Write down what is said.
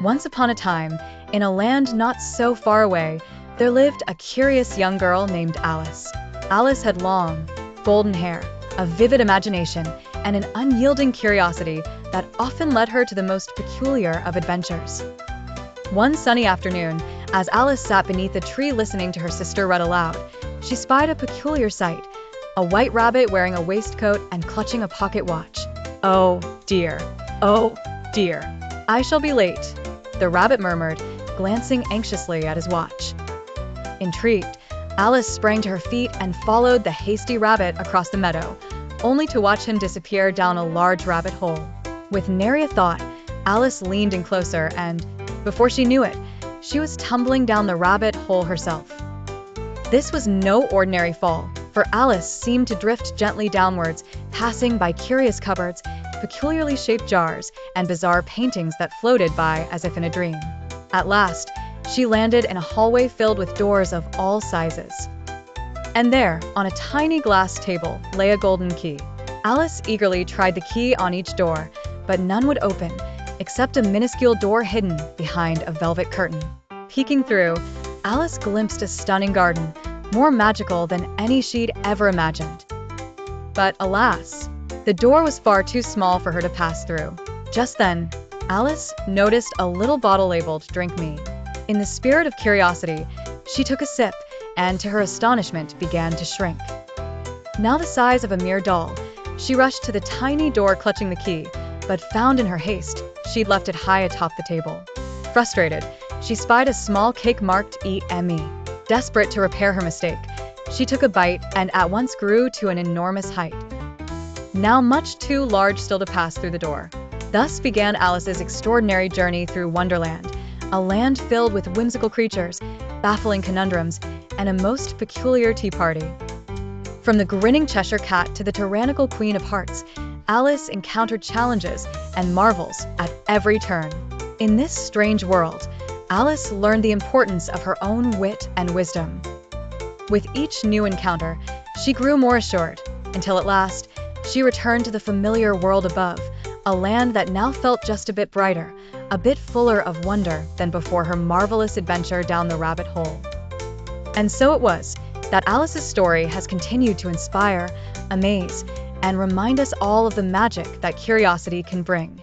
Once upon a time, in a land not so far away, there lived a curious young girl named Alice. Alice had long, golden hair, a vivid imagination, and an unyielding curiosity that often led her to the most peculiar of adventures. One sunny afternoon, as Alice sat beneath a tree listening to her sister read aloud, she spied a peculiar sight: a white rabbit wearing a waistcoat and clutching a pocket watch. "Oh dear, oh dear, I shall be late," the rabbit murmured, glancing anxiously at his watch. Intrigued, Alice sprang to her feet and followed the hasty rabbit across the meadow, only to watch him disappear down a large rabbit hole. With nary a thought, Alice leaned in closer and, before she knew it, she was tumbling down the rabbit hole herself. This was no ordinary fall, for Alice seemed to drift gently downwards, passing by curious cupboards, peculiarly shaped jars, and bizarre paintings that floated by as if in a dream. At last, she landed in a hallway filled with doors of all sizes. And there, on a tiny glass table, lay a golden key. Alice eagerly tried the key on each door, but none would open, except a minuscule door hidden behind a velvet curtain. Peeking through, Alice glimpsed a stunning garden, more magical than any she'd ever imagined. But alas, the door was far too small for her to pass through. Just then, Alice noticed a little bottle labeled "Drink Me." In the spirit of curiosity, she took a sip and, to her astonishment, began to shrink. Now the size of a mere doll, she rushed to the tiny door clutching the key, but found in her haste she'd left it high atop the table. Frustrated, she spied a small cake marked "E.M.E." Desperate to repair her mistake, she took a bite and at once grew to an enormous height, now much too large still to pass through the door. Thus began Alice's extraordinary journey through Wonderland, a land filled with whimsical creatures, baffling conundrums, and a most peculiar tea party. From the grinning Cheshire Cat to the tyrannical Queen of Hearts, Alice encountered challenges and marvels at every turn. In this strange world, Alice learned the importance of her own wit and wisdom. With each new encounter, she grew more assured, until at last, she returned to the familiar world above, a land that now felt just a bit brighter, a bit fuller of wonder than before her marvelous adventure down the rabbit hole. And so it was that Alice's story has continued to inspire, amaze, and remind us all of the magic that curiosity can bring.